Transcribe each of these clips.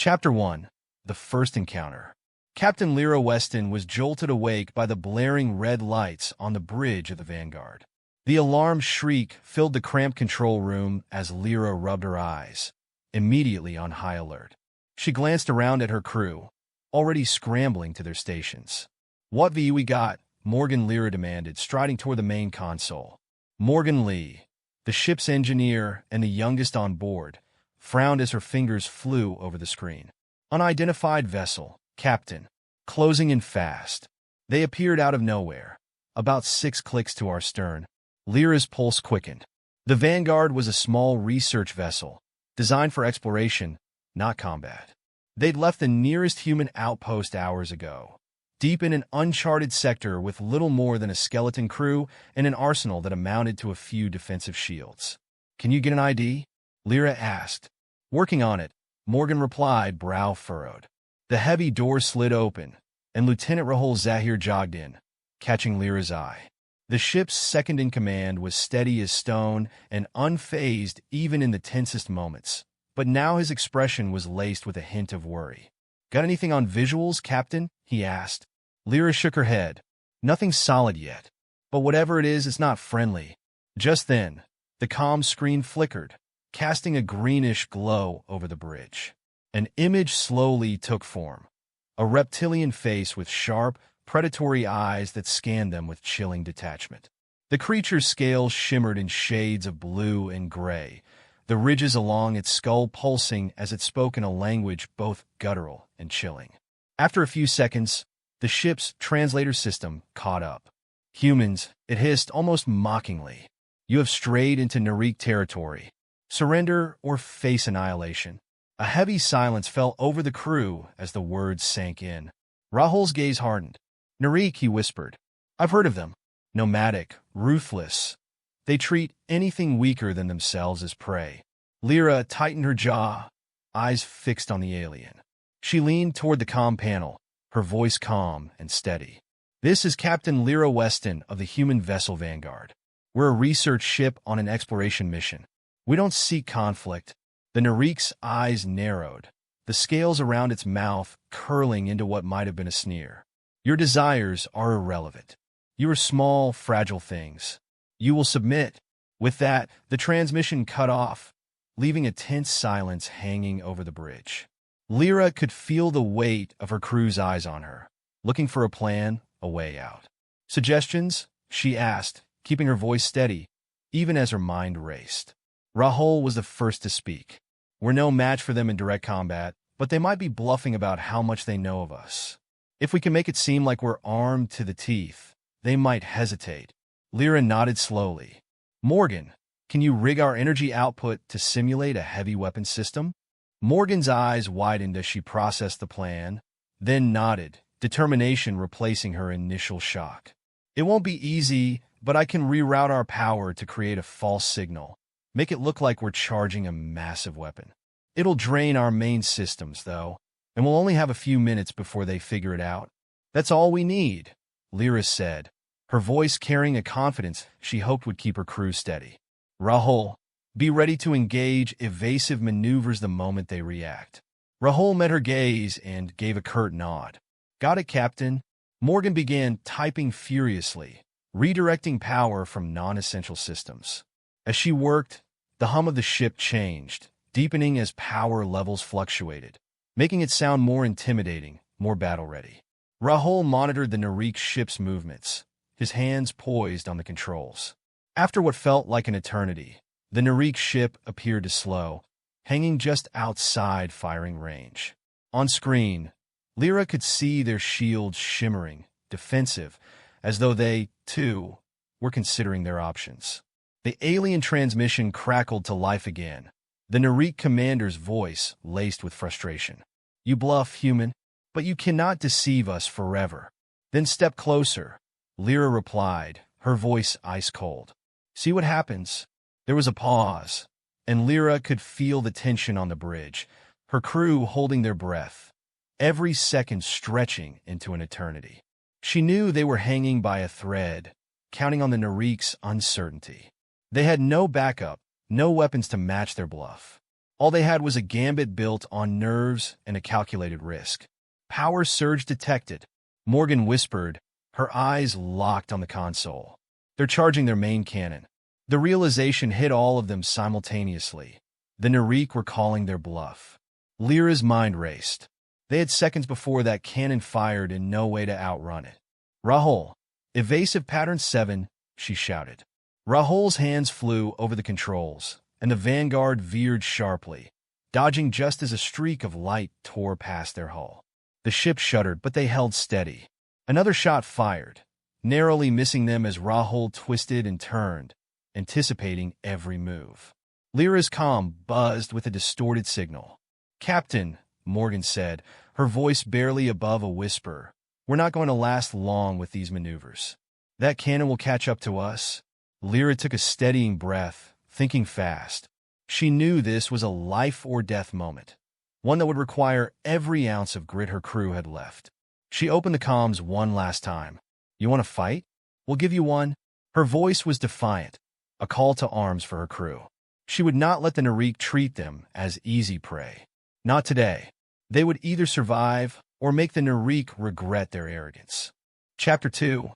Chapter 1. The First Encounter. Captain Lyra Weston was jolted awake by the blaring red lights on the bridge of the Vanguard. The alarm shriek filled the cramped control room as Lyra rubbed her eyes, immediately on high alert. She glanced around at her crew, already scrambling to their stations. "What VU we got?" Morgan Lyra demanded, striding toward the main console. Morgan Lee, the ship's engineer and the youngest on board, frowned as her fingers flew over the screen. "Unidentified vessel, Captain. Closing in fast." They appeared out of nowhere, about 6 clicks to our stern. Lyra's pulse quickened. The Vanguard was a small research vessel, designed for exploration, not combat. They'd left the nearest human outpost hours ago, deep in an uncharted sector with little more than a skeleton crew and an arsenal that amounted to a few defensive shields. "Can you get an ID?" Lyra asked. "Working on it," Morgan replied, brow furrowed. The heavy door slid open, and Lieutenant Rahul Zahir jogged in, catching Lyra's eye. The ship's second-in-command was steady as stone and unfazed even in the tensest moments, but now his expression was laced with a hint of worry. "Got anything on visuals, Captain?" he asked. Lyra shook her head. "Nothing solid yet, but whatever it is, it's not friendly." Just then, the comm screen flickered, casting a greenish glow over the bridge. An image slowly took form, a reptilian face with sharp, predatory eyes that scanned them with chilling detachment. The creature's scales shimmered in shades of blue and gray, the ridges along its skull pulsing as it spoke in a language both guttural and chilling. After a few seconds, the ship's translator system caught up. "Humans," it hissed almost mockingly. "You have strayed into Narik territory. Surrender or face annihilation." A heavy silence fell over the crew as the words sank in. Rahul's gaze hardened. "Narik," he whispered. "I've heard of them. Nomadic, ruthless. They treat anything weaker than themselves as prey." Lyra tightened her jaw, eyes fixed on the alien. She leaned toward the comm panel, her voice calm and steady. "This is Captain Lyra Weston of the human vessel Vanguard. We're a research ship on an exploration mission. We don't seek conflict." The Narik's eyes narrowed, the scales around its mouth curling into what might have been a sneer. "Your desires are irrelevant. You are small, fragile things. You will submit." With that, the transmission cut off, leaving a tense silence hanging over the bridge. Lyra could feel the weight of her crew's eyes on her, looking for a plan, a way out. "Suggestions?" she asked, keeping her voice steady, even as her mind raced. Rahul was the first to speak. "We're no match for them in direct combat, but they might be bluffing about how much they know of us. If we can make it seem like we're armed to the teeth, they might hesitate." Lyra nodded slowly. "Morgan, can you rig our energy output to simulate a heavy weapon system?" Morgan's eyes widened as she processed the plan, then nodded, determination replacing her initial shock. "It won't be easy, but I can reroute our power to create a false signal. Make it look like we're charging a massive weapon. It'll drain our main systems, though, and we'll only have a few minutes before they figure it out." "That's all we need," Lyra said, her voice carrying a confidence she hoped would keep her crew steady. "Rahul, be ready to engage evasive maneuvers the moment they react." Rahul met her gaze and gave a curt nod. "Got it, Captain." Morgan began typing furiously, redirecting power from non-essential systems. As she worked, the hum of the ship changed, deepening as power levels fluctuated, making it sound more intimidating, more battle-ready. Rahul monitored the Narik ship's movements, his hands poised on the controls. After what felt like an eternity, the Narik ship appeared to slow, hanging just outside firing range. On screen, Lyra could see their shields shimmering, defensive, as though they, too, were considering their options. The alien transmission crackled to life again, the Narik commander's voice laced with frustration. "You bluff, human, but you cannot deceive us forever." "Then step closer," Lyra replied, her voice ice-cold. "See what happens." There was a pause, and Lyra could feel the tension on the bridge, her crew holding their breath, every second stretching into an eternity. She knew they were hanging by a thread, counting on the Narik's uncertainty. They had no backup, no weapons to match their bluff. All they had was a gambit built on nerves and a calculated risk. Power surge detected. Morgan whispered, her eyes locked on the console. They're charging their main cannon. The realization hit all of them simultaneously. The Narik were calling their bluff. Lyra's mind raced. They had seconds before that cannon fired and no way to outrun it. Rahul, evasive pattern 7, she shouted. Rahul's hands flew over the controls, and the Vanguard veered sharply, dodging just as a streak of light tore past their hull. The ship shuddered, but they held steady. Another shot fired, narrowly missing them as Rahul twisted and turned, anticipating every move. Lyra's comm buzzed with a distorted signal. "Captain," Morgan said, her voice barely above a whisper, "we're not going to last long with these maneuvers. That cannon will catch up to us." Lyra took a steadying breath, thinking fast. She knew this was a life-or-death moment, one that would require every ounce of grit her crew had left. She opened the comms one last time. "You want to fight? We'll give you one." Her voice was defiant, a call to arms for her crew. She would not let the Narik treat them as easy prey. Not today. They would either survive or make the Narik regret their arrogance. Chapter 2.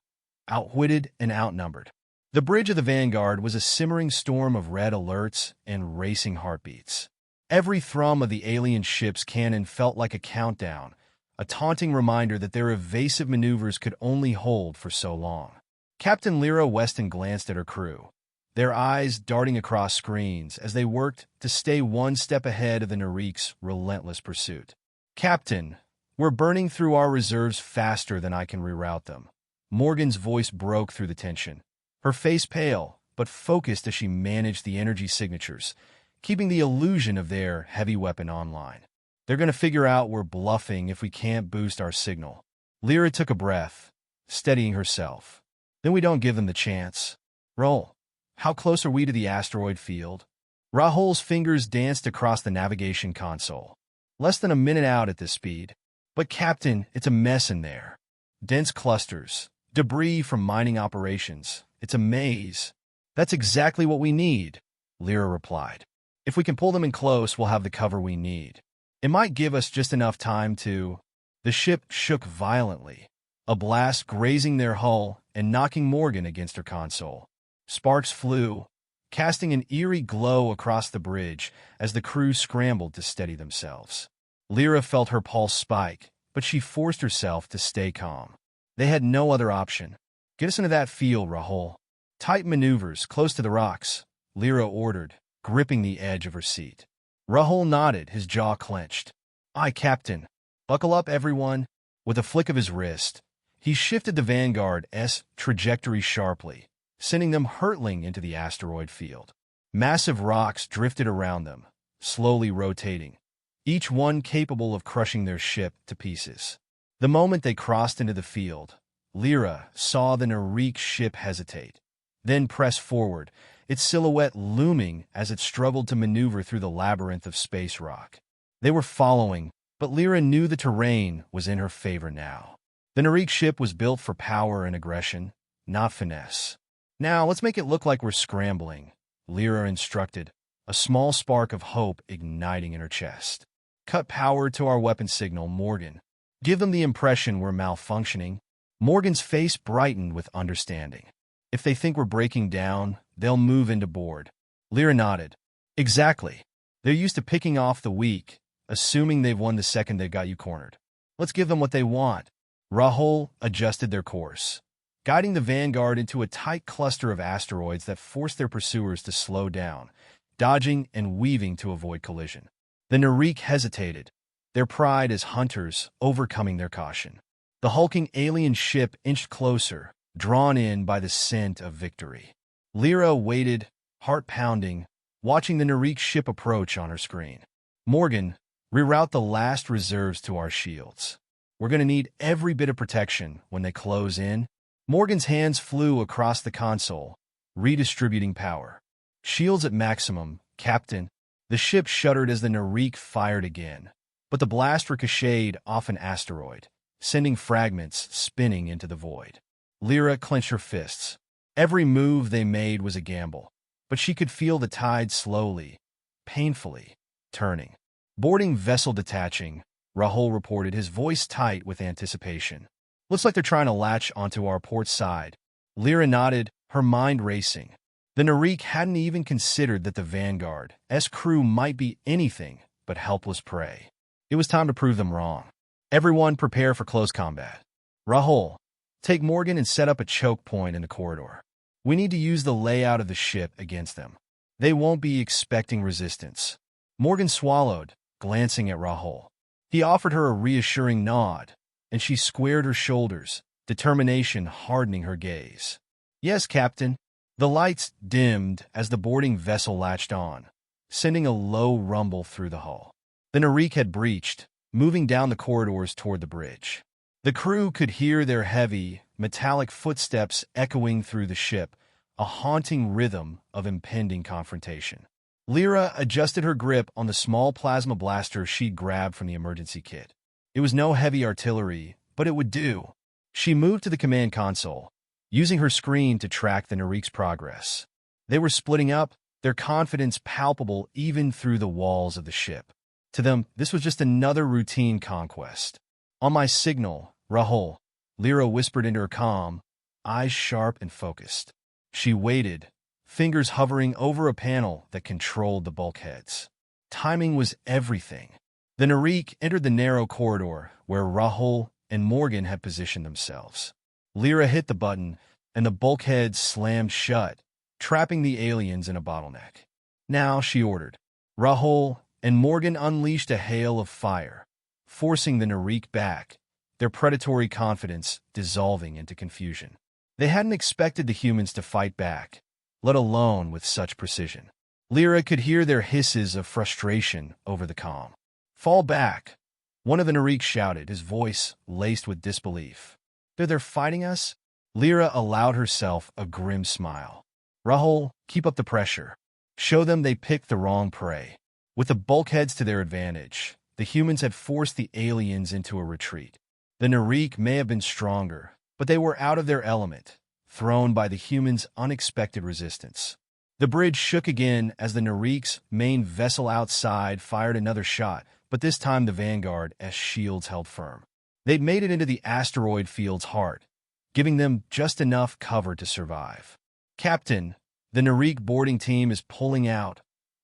Outwitted and Outnumbered. The bridge of the Vanguard was a simmering storm of red alerts and racing heartbeats. Every thrum of the alien ship's cannon felt like a countdown, a taunting reminder that their evasive maneuvers could only hold for so long. Captain Lyra Weston glanced at her crew, their eyes darting across screens as they worked to stay one step ahead of the Narik's relentless pursuit. "Captain, we're burning through our reserves faster than I can reroute them." Morgan's voice broke through the tension, her face pale but focused as she managed the energy signatures, keeping the illusion of their heavy weapon online. "They're going to figure out we're bluffing if we can't boost our signal." Lyra took a breath, steadying herself. "Then we don't give them the chance." "Roll. How close are we to the asteroid field?" Rahul's fingers danced across the navigation console. "Less than a minute out at this speed." "But Captain, it's a mess in there. Dense clusters, debris from mining operations. It's a maze." "That's exactly what we need," Lyra replied. "If we can pull them in close, we'll have the cover we need. It might give us just enough time to—" The ship shook violently, a blast grazing their hull and knocking Morgan against her console. Sparks flew, casting an eerie glow across the bridge as the crew scrambled to steady themselves. Lyra felt her pulse spike, but she forced herself to stay calm. They had no other option. "Get us into that field, Rahul." "Tight maneuvers, close to the rocks," Lyra ordered, gripping the edge of her seat. Rahul nodded, his jaw clenched. "Aye, Captain." "Buckle up, everyone." With a flick of his wrist, he shifted the Vanguard's trajectory sharply, sending them hurtling into the asteroid field. Massive rocks drifted around them, slowly rotating, each one capable of crushing their ship to pieces. The moment they crossed into the field, Lyra saw the Narik ship hesitate, then press forward, its silhouette looming as it struggled to maneuver through the labyrinth of space rock. They were following, but Lyra knew the terrain was in her favor now. The Narik ship was built for power and aggression, not finesse. "Now, let's make it look like we're scrambling," Lyra instructed, a small spark of hope igniting in her chest. "Cut power to our weapon signal, Morgan. Give them the impression we're malfunctioning." Morgan's face brightened with understanding. "If they think we're breaking down, they'll move into board." Lyra nodded. "Exactly. They're used to picking off the weak, assuming they've won the second they've got you cornered. Let's give them what they want." Rahul adjusted their course, guiding the Vanguard into a tight cluster of asteroids that forced their pursuers to slow down, dodging and weaving to avoid collision. The Narik hesitated, their pride as hunters overcoming their caution. The hulking alien ship inched closer, drawn in by the scent of victory. Lyra waited, heart pounding, watching the Narik ship approach on her screen. "Morgan, reroute the last reserves to our shields. We're going to need every bit of protection when they close in." Morgan's hands flew across the console, redistributing power. "Shields at maximum, Captain." The ship shuddered as the Narik fired again, but the blast ricocheted off an asteroid, sending fragments spinning into the void. Lyra clenched her fists. Every move they made was a gamble, but she could feel the tide slowly, painfully, turning. Boarding vessel detaching, Rahul reported, his voice tight with anticipation. Looks like they're trying to latch onto our port side. Lyra nodded, her mind racing. The Narik hadn't even considered that the Vanguard's crew might be anything but helpless prey. It was time to prove them wrong. Everyone prepare for close combat. Rahul, take Morgan and set up a choke point in the corridor. We need to use the layout of the ship against them. They won't be expecting resistance. Morgan swallowed, glancing at Rahul. He offered her a reassuring nod, and she squared her shoulders, determination hardening her gaze. Yes, Captain. The lights dimmed as the boarding vessel latched on, sending a low rumble through the hull. The Narik had breached, moving down the corridors toward the bridge. The crew could hear their heavy, metallic footsteps echoing through the ship, a haunting rhythm of impending confrontation. Lyra adjusted her grip on the small plasma blaster she'd grabbed from the emergency kit. It was no heavy artillery, but it would do. She moved to the command console, using her screen to track the Narik's progress. They were splitting up, their confidence palpable even through the walls of the ship. To them, this was just another routine conquest. On my signal, Rahul, Lyra whispered into her comm, eyes sharp and focused. She waited, fingers hovering over a panel that controlled the bulkheads. Timing was everything. The Narik entered the narrow corridor where Rahul and Morgan had positioned themselves. Lyra hit the button, and the bulkheads slammed shut, trapping the aliens in a bottleneck. Now, she ordered. Rahul and Morgan unleashed a hail of fire, forcing the Narik back, their predatory confidence dissolving into confusion. They hadn't expected the humans to fight back, let alone with such precision. Lyra could hear their hisses of frustration over the comm. Fall back, one of the Narik shouted, his voice laced with disbelief. They're fighting us? Lyra allowed herself a grim smile. Rahul, keep up the pressure. Show them they picked the wrong prey. With the bulkheads to their advantage, the humans had forced the aliens into a retreat. The Narik may have been stronger, but they were out of their element, thrown by the humans' unexpected resistance. The bridge shook again as the Narik's main vessel outside fired another shot, but this time the Vanguard's shields held firm. They'd made it into the asteroid field's heart, giving them just enough cover to survive. Captain, the Narik boarding team is pulling out,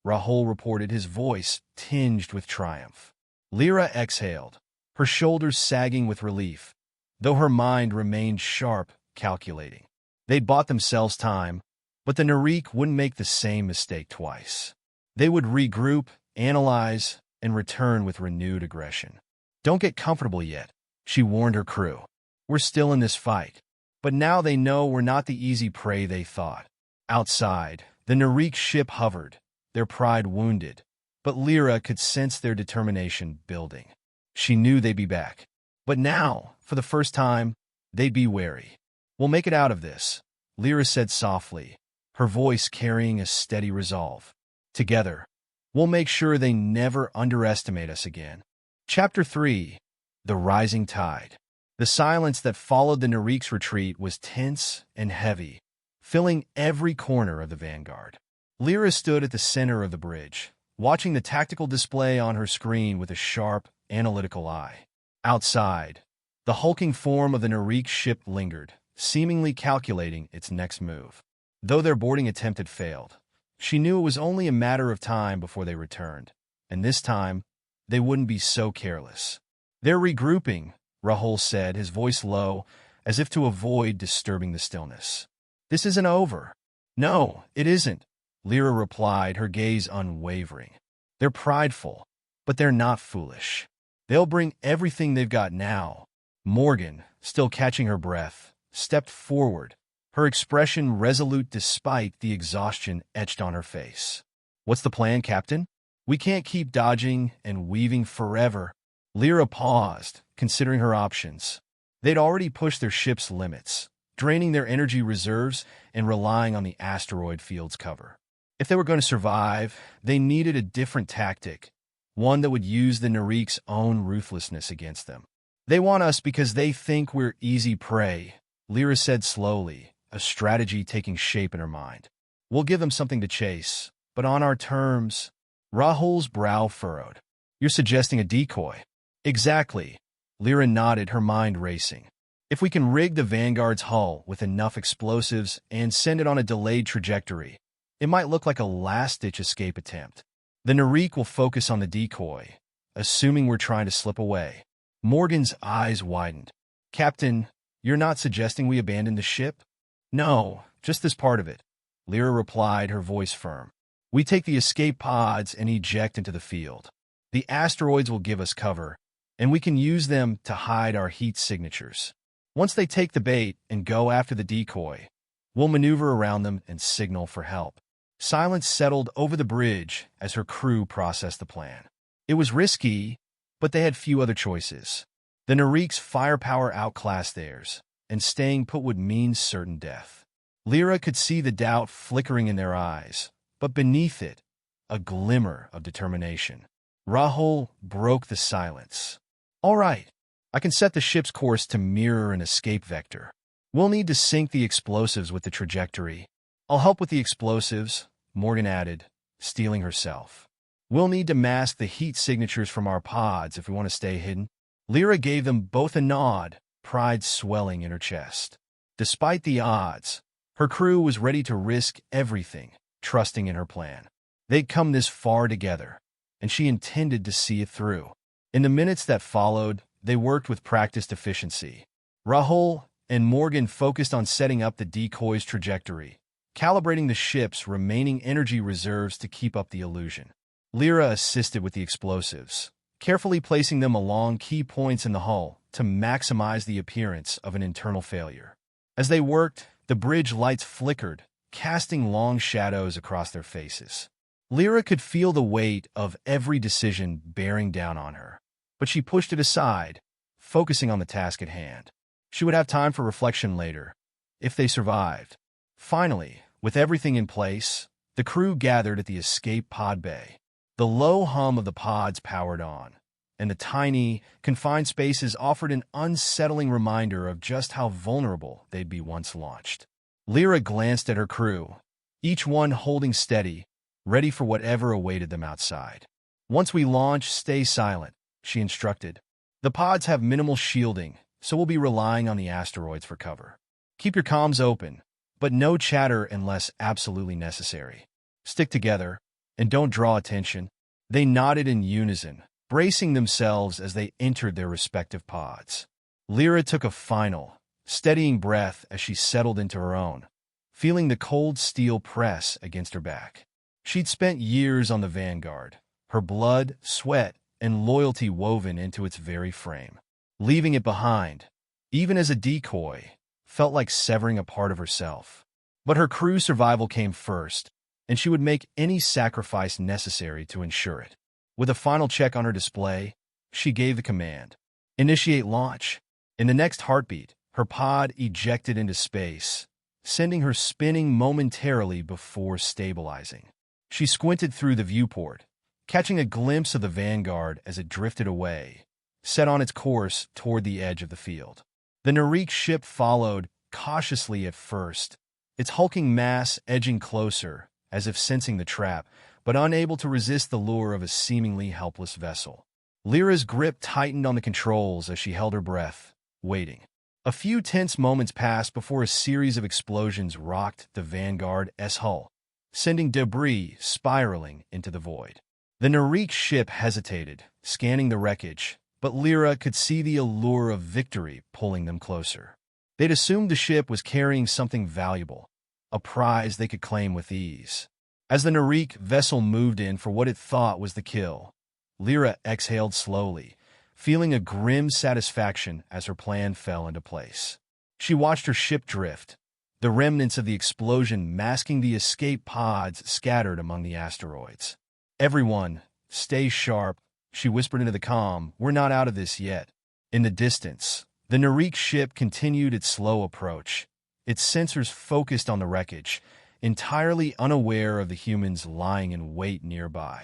Rahul reported, his voice tinged with triumph. Lyra exhaled, her shoulders sagging with relief, though her mind remained sharp, calculating. They'd bought themselves time, but the Narik wouldn't make the same mistake twice. They would regroup, analyze, and return with renewed aggression. Don't get comfortable yet, she warned her crew. We're still in this fight. But now they know we're not the easy prey they thought. Outside, the Narik ship hovered, their pride wounded, but Lyra could sense their determination building. She knew they'd be back. But now, for the first time, they'd be wary. We'll make it out of this, Lyra said softly, her voice carrying a steady resolve. Together, we'll make sure they never underestimate us again. Chapter 3. The Rising Tide. The silence that followed the Narik's retreat was tense and heavy, filling every corner of the Vanguard. Lyra stood at the center of the bridge, watching the tactical display on her screen with a sharp, analytical eye. Outside, the hulking form of the Narik ship lingered, seemingly calculating its next move. Though their boarding attempt had failed, she knew it was only a matter of time before they returned, and this time, they wouldn't be so careless. They're regrouping, Rahul said, his voice low, as if to avoid disturbing the stillness. This isn't over. No, it isn't, Lyra replied, her gaze unwavering. They're prideful, but they're not foolish. They'll bring everything they've got now. Morgan, still catching her breath, stepped forward, her expression resolute despite the exhaustion etched on her face. What's the plan, Captain? We can't keep dodging and weaving forever. Lyra paused, considering her options. They'd already pushed their ship's limits, draining their energy reserves and relying on the asteroid field's cover. If they were going to survive, they needed a different tactic, one that would use the Narik's own ruthlessness against them. They want us because they think we're easy prey, Lyra said slowly, a strategy taking shape in her mind. We'll give them something to chase, but on our terms. Rahul's brow furrowed. You're suggesting a decoy? Exactly. Lyra nodded, her mind racing. If we can rig the Vanguard's hull with enough explosives and send it on a delayed trajectory, it might look like a last-ditch escape attempt. The Narik will focus on the decoy, assuming we're trying to slip away. Morgan's eyes widened. Captain, you're not suggesting we abandon the ship? No, just this part of it. Lyra replied, her voice firm. We take the escape pods and eject into the field. The asteroids will give us cover, and we can use them to hide our heat signatures. Once they take the bait and go after the decoy, we'll maneuver around them and signal for help. Silence settled over the bridge as her crew processed the plan. It was risky, but they had few other choices. The Narik's firepower outclassed theirs, and staying put would mean certain death. Lyra could see the doubt flickering in their eyes, but beneath it, a glimmer of determination. Rahul broke the silence. All right, I can set the ship's course to mirror an escape vector. We'll need to sync the explosives with the trajectory. I'll help with the explosives, Morgan added, steeling herself. We'll need to mask the heat signatures from our pods if we want to stay hidden. Lyra gave them both a nod, pride swelling in her chest. Despite the odds, her crew was ready to risk everything, trusting in her plan. They'd come this far together, and she intended to see it through. In the minutes that followed, they worked with practiced efficiency. Rahul and Morgan focused on setting up the decoy's trajectory, calibrating the ship's remaining energy reserves to keep up the illusion. Lyra assisted with the explosives, carefully placing them along key points in the hull to maximize the appearance of an internal failure. As they worked, the bridge lights flickered, casting long shadows across their faces. Lyra could feel the weight of every decision bearing down on her, but she pushed it aside, focusing on the task at hand. She would have time for reflection later, if they survived. Finally, with everything in place, the crew gathered at the escape pod bay. The low hum of the pods powered on, and the tiny, confined spaces offered an unsettling reminder of just how vulnerable they'd be once launched. Lyra glanced at her crew, each one holding steady, ready for whatever awaited them outside. Once we launch, stay silent, she instructed. The pods have minimal shielding, so we'll be relying on the asteroids for cover. Keep your comms open, but no chatter unless absolutely necessary. Stick together, and don't draw attention. They nodded in unison, bracing themselves as they entered their respective pods. Lyra took a final, steadying breath as she settled into her own, feeling the cold steel press against her back. She'd spent years on the Vanguard, her blood, sweat, and loyalty woven into its very frame. Leaving it behind, even as a decoy, felt like severing a part of herself. But her crew's survival came first, and she would make any sacrifice necessary to ensure it. With a final check on her display, she gave the command. Initiate launch. In the next heartbeat, her pod ejected into space, sending her spinning momentarily before stabilizing. She squinted through the viewport, catching a glimpse of the Vanguard as it drifted away, set on its course toward the edge of the field. The Narik ship followed, cautiously at first, its hulking mass edging closer, as if sensing the trap, but unable to resist the lure of a seemingly helpless vessel. Lyra's grip tightened on the controls as she held her breath, waiting. A few tense moments passed before a series of explosions rocked the Vanguard's hull, sending debris spiraling into the void. The Narik ship hesitated, scanning the wreckage, but Lyra could see the allure of victory pulling them closer. They'd assumed the ship was carrying something valuable, a prize they could claim with ease. As the Narik vessel moved in for what it thought was the kill, Lyra exhaled slowly, feeling a grim satisfaction as her plan fell into place. She watched her ship drift, the remnants of the explosion masking the escape pods scattered among the asteroids. Everyone, stay sharp, she whispered into the comm. We're not out of this yet. In the distance, the Narik ship continued its slow approach, its sensors focused on the wreckage, entirely unaware of the humans lying in wait nearby.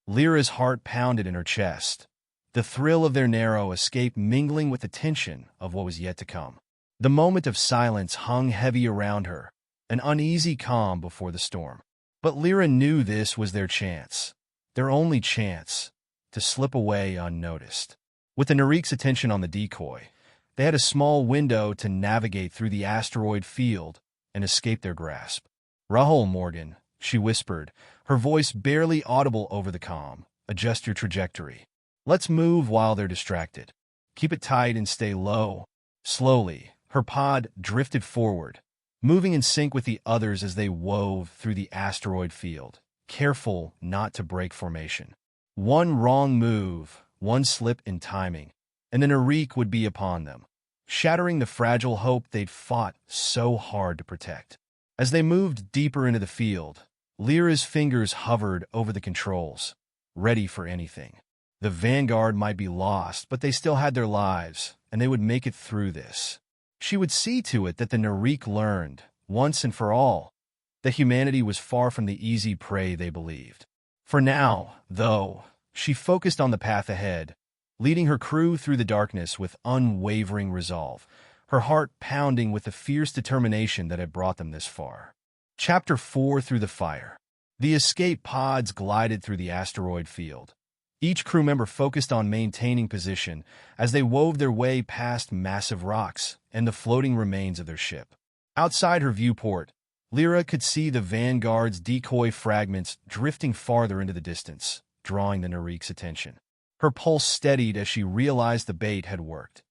Lyra's heart pounded in her chest, the thrill of their narrow escape mingling with the tension of what was yet to come. The moment of silence hung heavy around her, an uneasy calm before the storm. But Lyra knew this was their chance. Their only chance to slip away unnoticed. With the Narik's attention on the decoy, they had a small window to navigate through the asteroid field and escape their grasp. "Rahul, Morgan," she whispered, her voice barely audible over the comm. "Adjust your trajectory. Let's move while they're distracted. Keep it tight and stay low." Slowly, her pod drifted forward, moving in sync with the others as they wove through the asteroid field, careful not to break formation. One wrong move, one slip in timing, and the Narik would be upon them, shattering the fragile hope they'd fought so hard to protect. As they moved deeper into the field, Lyra's fingers hovered over the controls, ready for anything. The Vanguard might be lost, but they still had their lives, and they would make it through this. She would see to it that the Narik learned, once and for all, that humanity was far from the easy prey they believed. For now, though, she focused on the path ahead, leading her crew through the darkness with unwavering resolve, her heart pounding with the fierce determination that had brought them this far. Chapter 4: Through the Fire. The escape pods glided through the asteroid field, each crew member focused on maintaining position as they wove their way past massive rocks and the floating remains of their ship. Outside her viewport, Lyra could see the Vanguard's decoy fragments drifting farther into the distance, drawing the Narik's attention. Her pulse steadied as she realized the bait had worked.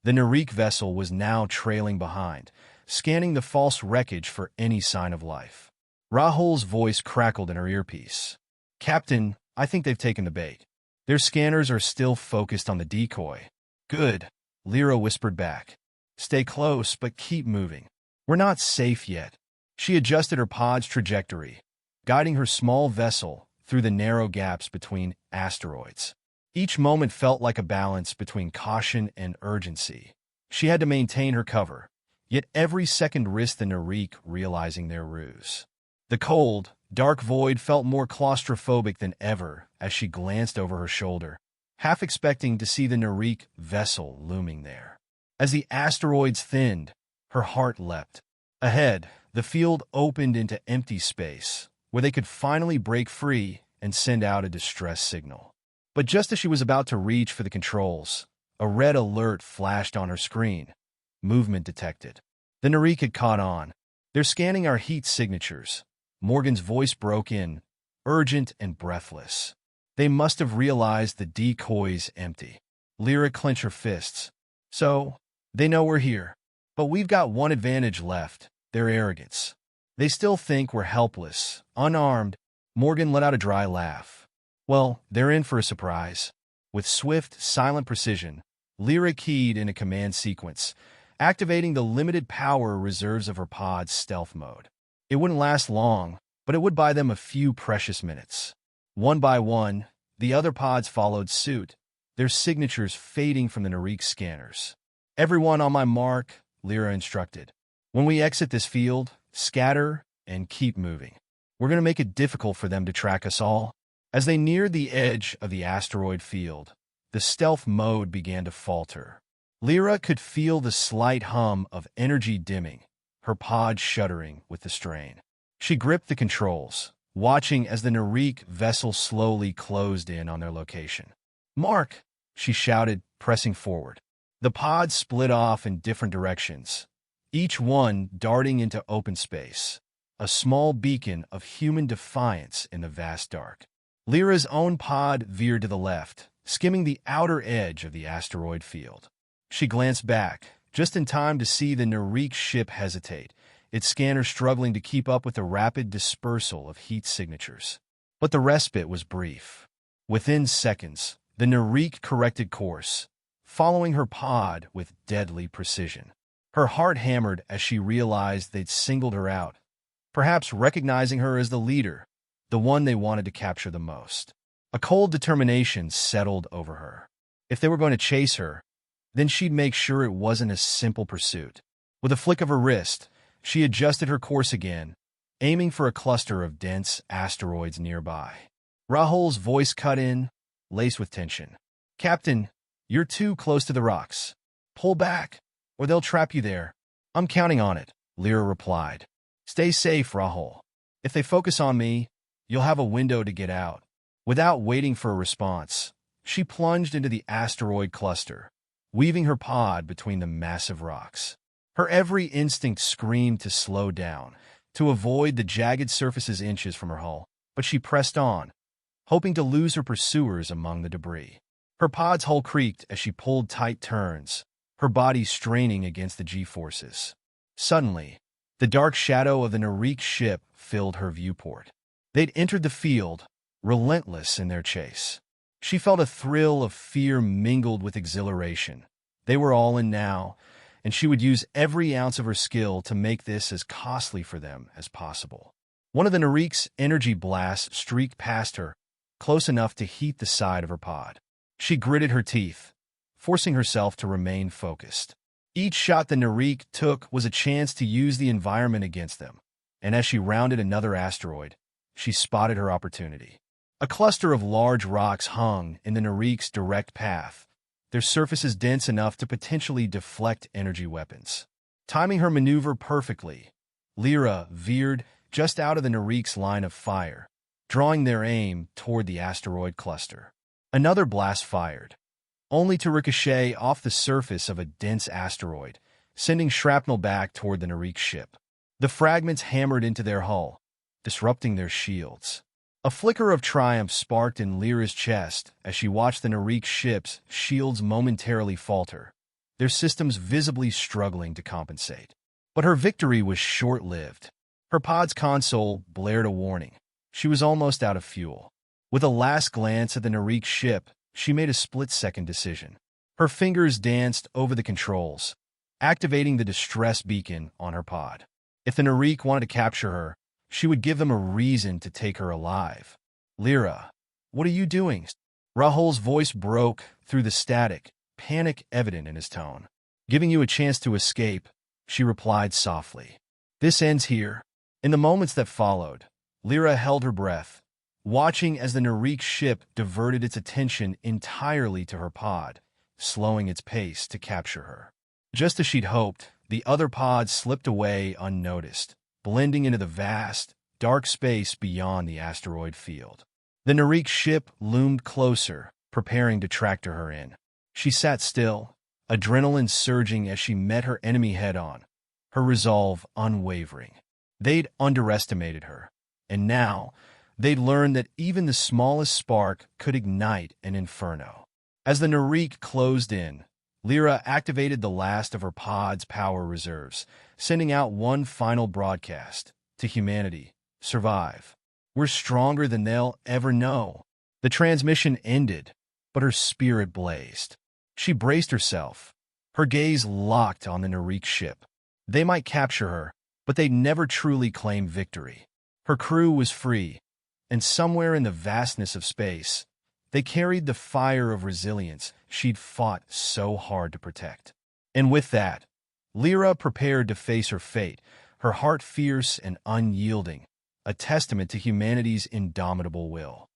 The Narik vessel was now trailing behind, scanning the false wreckage for any sign of life. Rahul's voice crackled in her earpiece. "Captain, I think they've taken the bait. Their scanners are still focused on the decoy." "Good," Lyra whispered back. "Stay close, but keep moving. We're not safe yet." She adjusted her pod's trajectory, guiding her small vessel through the narrow gaps between asteroids. Each moment felt like a balance between caution and urgency. She had to maintain her cover, yet every second risked the Narik realizing their ruse. The cold, dark void felt more claustrophobic than ever as she glanced over her shoulder, half expecting to see the Narik vessel looming there. As the asteroids thinned, her heart leapt. Ahead, the field opened into empty space, where they could finally break free and send out a distress signal. But just as she was about to reach for the controls, a red alert flashed on her screen. Movement detected. The Narik had caught on. "They're scanning our heat signatures." Morgan's voice broke in, urgent and breathless. "They must have realized the decoy's empty." Lyra clenched her fists. "So, they know we're here. But we've got one advantage left, their arrogance. They still think we're helpless, unarmed." Morgan let out a dry laugh. "Well, they're in for a surprise." With swift, silent precision, Lyra keyed in a command sequence, activating the limited power reserves of her pod's stealth mode. It wouldn't last long, but it would buy them a few precious minutes. One by one, the other pods followed suit, their signatures fading from the Narik scanners. "Everyone on my mark," Lyra instructed. "When we exit this field, scatter and keep moving. We're going to make it difficult for them to track us all." As they neared the edge of the asteroid field, the stealth mode began to falter. Lyra could feel the slight hum of energy dimming, her pod shuddering with the strain. She gripped the controls, watching as the Narik vessel slowly closed in on their location. "Mark!" she shouted, pressing forward. The pods split off in different directions, each one darting into open space, a small beacon of human defiance in the vast dark. Lyra's own pod veered to the left, skimming the outer edge of the asteroid field. She glanced back, just in time to see the Narik ship hesitate, its scanner struggling to keep up with the rapid dispersal of heat signatures. But the respite was brief. Within seconds, the Narik corrected course, following her pod with deadly precision. Her heart hammered as she realized they'd singled her out, perhaps recognizing her as the leader, the one they wanted to capture the most. A cold determination settled over her. If they were going to chase her, then she'd make sure it wasn't a simple pursuit. With a flick of her wrist, she adjusted her course again, aiming for a cluster of dense asteroids nearby. Rahul's voice cut in, laced with tension. "Captain, you're too close to the rocks. Pull back, or they'll trap you there." "I'm counting on it," Lyra replied. "Stay safe, Rahul. If they focus on me, you'll have a window to get out." Without waiting for a response, she plunged into the asteroid cluster, weaving her pod between the massive rocks. Her every instinct screamed to slow down, to avoid the jagged surfaces inches from her hull, but she pressed on, hoping to lose her pursuers among the debris. Her pod's hull creaked as she pulled tight turns, her body straining against the G-forces. Suddenly, the dark shadow of the Narik ship filled her viewport. They'd entered the field, relentless in their chase. She felt a thrill of fear mingled with exhilaration. They were all in now, and she would use every ounce of her skill to make this as costly for them as possible. One of the Narik's energy blasts streaked past her, close enough to heat the side of her pod. She gritted her teeth, forcing herself to remain focused. Each shot the Narik took was a chance to use the environment against them, and as she rounded another asteroid, she spotted her opportunity. A cluster of large rocks hung in the Narik's direct path, their surfaces dense enough to potentially deflect energy weapons. Timing her maneuver perfectly, Lyra veered just out of the Narik's line of fire, drawing their aim toward the asteroid cluster. Another blast fired, only to ricochet off the surface of a dense asteroid, sending shrapnel back toward the Narik ship. The fragments hammered into their hull, disrupting their shields. A flicker of triumph sparked in Lyra's chest as she watched the Narik ship's shields momentarily falter, their systems visibly struggling to compensate. But her victory was short-lived. Her pod's console blared a warning. She was almost out of fuel. With a last glance at the Narik ship, she made a split-second decision. Her fingers danced over the controls, activating the distress beacon on her pod. If the Narik wanted to capture her, she would give them a reason to take her alive. "Lyra, what are you doing?" Rahul's voice broke through the static, panic evident in his tone. "Giving you a chance to escape," she replied softly. "This ends here." In the moments that followed, Lyra held her breath, watching as the Narik ship diverted its attention entirely to her pod, slowing its pace to capture her. Just as she'd hoped, the other pods slipped away unnoticed, blending into the vast, dark space beyond the asteroid field. The Narik ship loomed closer, preparing to tractor her in. She sat still, adrenaline surging as she met her enemy head-on, her resolve unwavering. They'd underestimated her, and now they'd learned that even the smallest spark could ignite an inferno. As the Narik closed in, Lyra activated the last of her pod's power reserves, sending out one final broadcast to humanity: "Survive. We're stronger than they'll ever know." The transmission ended, but her spirit blazed. She braced herself, her gaze locked on the Narik ship. They might capture her, but they'd never truly claim victory. Her crew was free, and somewhere in the vastness of space, they carried the fire of resilience she'd fought so hard to protect. And with that, Lyra prepared to face her fate, her heart fierce and unyielding, a testament to humanity's indomitable will.